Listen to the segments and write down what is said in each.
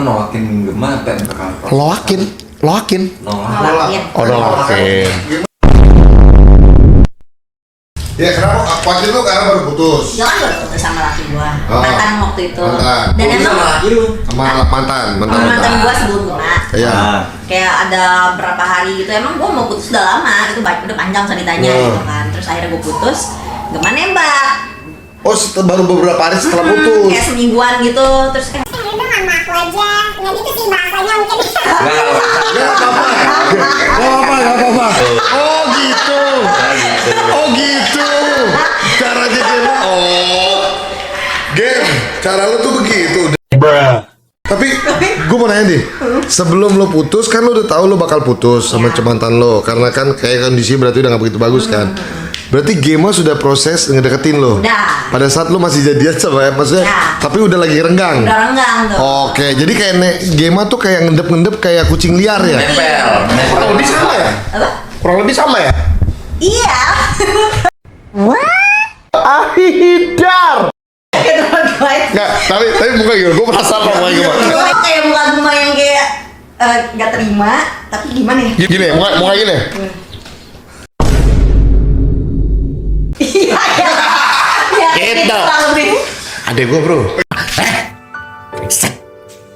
nolakin Gemma sampai ke kantor. Loakin. Nolakin. Oh, nolakin. Ya kenapa? Waktu itu karena baru putus. Dia kan baru putus sama laki gua. Oh. Mantan waktu itu. Mantan. Dan Putus emang sama laki lu. Sama mantan. mantan gua sebelum Gema. Iya. Kayak ada berapa hari gitu, emang gua mau putus udah lama, itu udah panjang ceritanya gitu kan. Terus akhirnya gua putus, Gema nembak. Oh, baru beberapa hari setelah putus. Kayak semingguan gitu, terus kayak Itu sama aku aja, nggak gitu sih bahasanya mungkin. Gak apa-apa. Oh gitu. Oh gitu. Caranya gitu. Oh. Game. Cara lu tuh begitu. Tapi gue mau nanya deh, sebelum lo putus kan lo udah tahu lo bakal putus sama mantan lo, karena kan kayak kondisi berarti udah gak begitu bagus kan. Berarti Gema sudah proses ngedeketin lo. Udah. Pada saat lo masih jadian sama maksudnya, Ya. tapi udah lagi renggang. udah renggang tuh. Oke, jadi kayak Gema tuh kayak ngendep kayak kucing liar ya. Nempel. Kurang lebih sama ya? Apa? Kurang lebih sama ya? Iya. Ahidar. Nggak, tapi bukan gitu. Gue penasaran sama Gema. Kayak muka Gema yang kayak nggak terima, tapi gimana ya? Gini, mau kayak gini. Iya ya. Gitu. kurang lebih. Adek gue bro.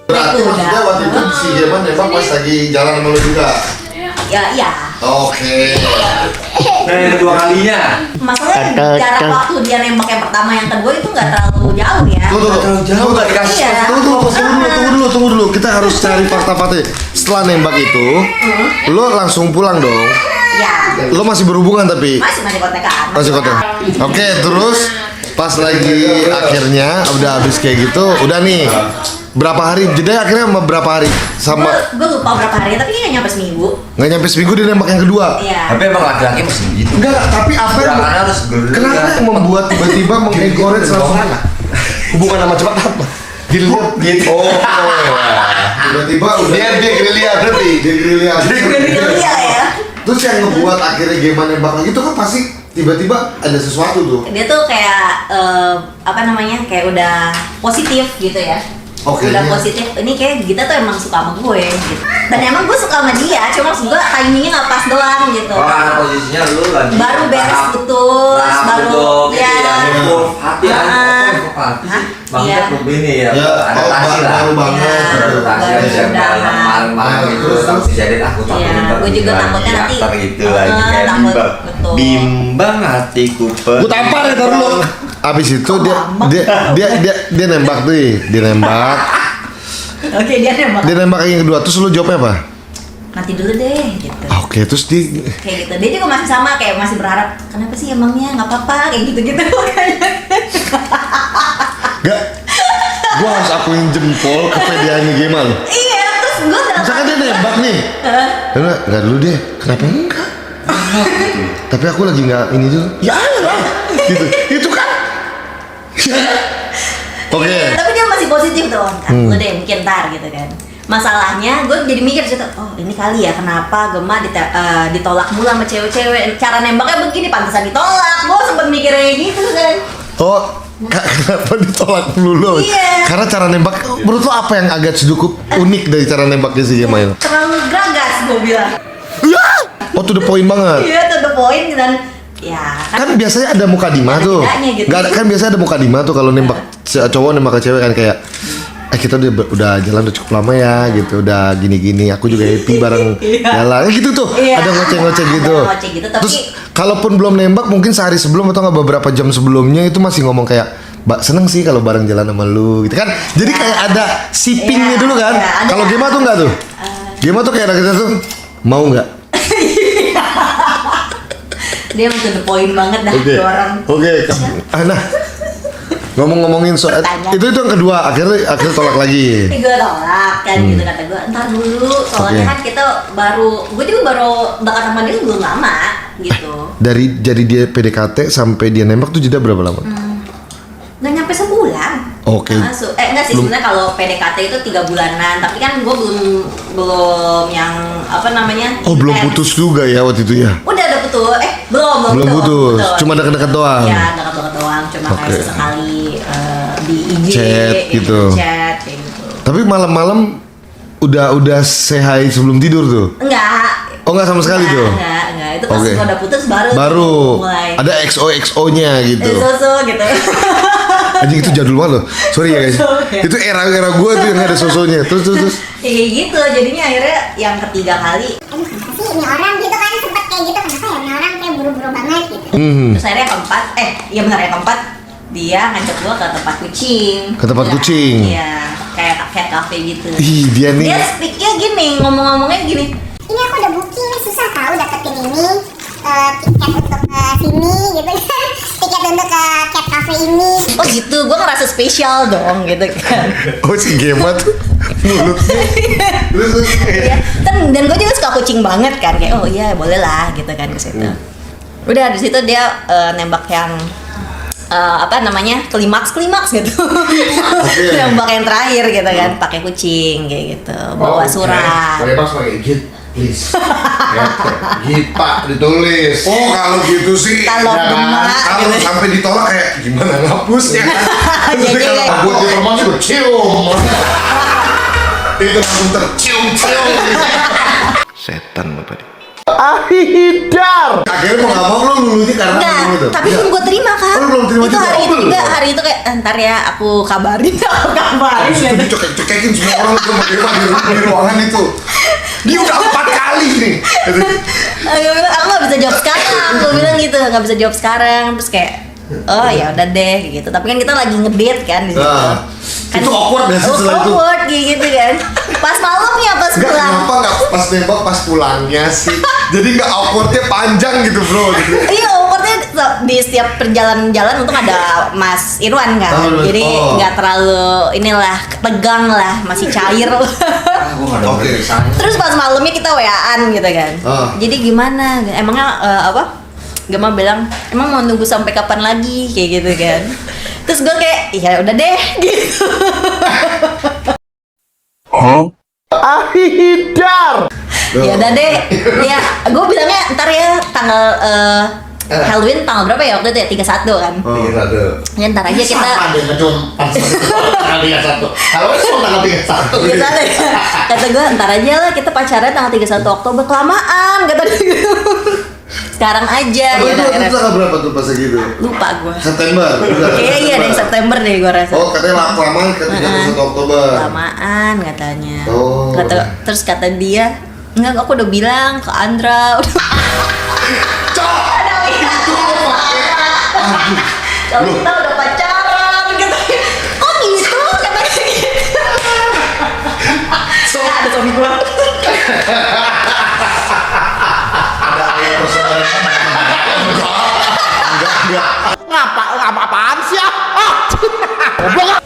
Berarti maksudnya waktu itu si Gema nembak pas lagi jalan sama lu juga. Ya iya. Oke. Nah, yang kedua kalinya. Masalahnya jarak waktu dia nembak yang pertama yang kedua itu nggak terlalu jauh ya. Tunggu. Jauh gak dikasih. Iya. Tunggu dulu. Kita harus cari fakta-fakta. Setelah nembak itu, lo langsung pulang dong. Ya. Lo masih berhubungan tapi Masih kontekan. masih kontak. Oke, terus pas lagi akhirnya udah habis kayak gitu, udah nih. Berapa hari jeda akhirnya sama berapa hari sama Gue lupa berapa hari tapi kayaknya nyampe seminggu. nggak nyampe seminggu dia nembak yang kedua. Iya. Tapi emang laki-laki mesti gitu. Enggak, tapi apa yang Gerakannya harus gerak. kenapa yang membuat tiba-tiba mengencourage langsung Hubungan sama cepat apa? dilihat gitu. Oh, tiba-tiba udah dia gerilya berarti. Dia gerilya. Iya ya. Terus yang ngebuat akhirnya Gema nembak lagi itu kan pasti tiba-tiba ada sesuatu tuh. Dia tuh kayak apa namanya, kayak udah positif gitu ya. Oke, Udah iya. positif. Ini kayak Gita tuh emang suka sama gue gitu. Dan emang gue suka sama dia, cuma maksud gue timingnya nggak pas doang gitu. Oh, karena posisinya lu lagi Baru beres putus, baru ya. Hati Ah. hati. Bang Iya. klub ini ya. Ya, Adaptasi lah. baru banget. Iya. Adaptasi Baru aja udahan. malam-malam gitu. Terus jadi takut Iya, gue juga takutnya nanti gitu lagi kayak takut, bimbang. betul. Bimbang hatiku Gue tampar ya taruh lu. Abis itu dia nembak tuh, dia nembak. Oke, dia nembak. Dia nembak yang kedua, terus lu jawabnya apa? Nanti dulu deh gitu. Oke, terus dia Kayak gitu. Dia juga masih sama, kayak masih berharap, kenapa sih emangnya nggak apa-apa kayak gitu-gitu kayaknya. Gak, gue harus akuin jempol kepedeannya Gema loh. Iya, terus gue udah Misalkan dia nembak nih, enggak dulu deh, kenapa enggak? Tapi aku lagi nggak ini dulu. Ya lah, gitu, itu kan. Oke. Tapi dia masih positif tuh kan. Lu deh mungkin ntar gitu kan. Masalahnya gue jadi mikir situ, oh ini kali ya kenapa Gema ditolak mulu sama cewek-cewek. Cara nembaknya begini, pantesan ditolak. Gue sempet mikir kayak gitu kan. Oh, kenapa ditolak dulu? Iya. Karena cara nembak, menurut lo apa yang agak sedikit unik dari cara nembaknya si Gema itu? Terlalu geragas gue bilang. Oh, to the point banget. Iya, to the point dan ya Kan biasanya ada mukadimah Ada tuh. bedanya gitu. Nggak ada, kan biasanya ada mukadimah tuh kalau nembak cowok nembak ke cewek kan kayak kita udah jalan udah cukup lama ya gitu, udah gini-gini, aku juga happy bareng jalan gitu tuh. Iya. Ada ngoceh-ngoceh gitu. Ada ngoceh gitu, tapi- Terus kalaupun belum nembak mungkin sehari sebelum atau nggak beberapa jam sebelumnya itu masih ngomong kayak Mbak seneng sih kalau bareng jalan sama lu gitu kan. Jadi kayak ada shippingnya Iya, dulu kan. iya, ada. Kalau Gema tuh nggak tuh. Gema tuh kayak ada kita tuh mau nggak? dia to the point banget dah Oke. tuh orang. Oke. Nah, ngomongin soal Tanya. itu yang kedua akhirnya tolak lagi. Tapi gue tolak kan gitu, kata gue ntar dulu soalnya Oke. kan kita gue juga baru dekat sama dia belum lama gitu. Dari dia PDKT sampai dia nembak tuh jeda berapa lama? Nggak nyampe sebulan. Oke. Enggak sih, sebenarnya kalau PDKT itu 3 bulanan, tapi kan gue belum yang apa namanya. Oh, belum intens. putus juga ya waktu itu ya? Udah putus. Belum Putus. Cuma deket-deket doang. Iya, deket-deket doang, cuma Oke. kayak sesekali di IG Chat gitu. Chat kayak gitu. Tapi Tapi malam-malam udah say hi sebelum tidur tuh. Enggak. Oh enggak sama sekali tuh. Enggak. Itu pas Oke. udah putus baru mulai. Ada XO-XO-nya gitu. So gitu. Anjing itu jadul banget loh. Sorry ya guys. Soso, ya. Itu era gua tuh yang ada sosonya. Terus. Ya, kayak gitu. Jadinya akhirnya yang ketiga kali Aduh kenapa sih ini orang gitu kan sempet kayak gitu. Kenapa ya ini orang kayak buru-buru banget gitu. terus akhirnya yang keempat, iya benar yang keempat dia ngajak gua ke tempat kucing. Ke tempat Iya, kucing. Iya, kayak cat cafe gitu. Ih, dia nih. Dia speaknya gini, ngomongnya gini. Ini aku udah booking nih susah tahu dapetin ini tiket untuk ke sini gitu kan. Tiket untuk ke cat cafe ini. Oh gitu, gua ngerasa spesial dong gitu kan. Oh si Gema tuh mulutnya. Terus Iya, kan dan gue juga suka kucing banget kan, kayak oh iya boleh lah gitu kan ke situ. Udah di situ dia nembak yang klimaks gitu. Nembak yang terakhir gitu kan, pakai kucing kayak gitu, bawa surat. Pas pakai git, please. Git Pak ditulis. Oh kalau gitu sih. Kalau Ya kan? gemak Kalau gitu. sampai ditolak kayak gimana ngapusnya? Jadi kayak Buat di rumah juga cium. Itu langsung tercium-cium. Setan Bapak dia. Akhirnya mau nggak mau lo lulunya karena enggak, ngomong itu. tapi belum gue terima kan. Oh, lu belum terima itu juga? hari Oh, itu belum. enggak, hari itu kayak ntar ya aku kabarin Habis itu dicekek-cekekin semua orang tuh sama Gema di ruangan itu. Dia udah 4 kali nih. Gue bilang aku nggak bisa jawab sekarang, gue bilang gitu nggak bisa jawab sekarang, terus kayak oh ya udah deh gitu. Tapi kan kita lagi ngedate kan di situ. Nah, itu awkward nggak sih setelah itu? Awkward kayak gitu kan. Pas malamnya pas Enggak, pulang. kenapa nggak pas nembak pas pulangnya sih? Jadi nggak awkwardnya panjang gitu bro. Gitu. Iya, awkwardnya di setiap perjalanan jalan untung ada Mas Irwan kan. Oh, Jadi oh. nggak terlalu inilah tegang lah, masih cair. Ah, gua nggak Oke. denger kesannya. Terus pas malamnya kita WA-an gitu kan. Ah. Jadi gimana? Emangnya Gema bilang, emang mau nunggu sampai kapan lagi kayak gitu kan. Terus gue kayak, ya udah deh gitu. Ya udah deh. Ya, gue bilangnya ntar ya tanggal Halloween tanggal berapa ya waktu itu ya? 31 kan. Oh. Ya ntar aja kita Sama dia ngecum tanggal 31. Kalau itu tanggal 31. 31 ya. Kata gue ntar aja lah kita pacaran tanggal 31 Oktober, kelamaan kata dia gitu. Sekarang aja Oh, ya itu akhirnya. tanggal berapa tuh pas gitu? Lupa gue. September. Kayaknya iya deh September deh gue rasa. Oh katanya lama ke 31 Oktober. Lamaan katanya. Oh. Terus kata dia, enggak aku udah bilang ke Andra. Kalau kita udah pacaran gitu. Oh gitu katanya gitu. Ada suami gua. Ngapa apaan sih? Ah. Goblok.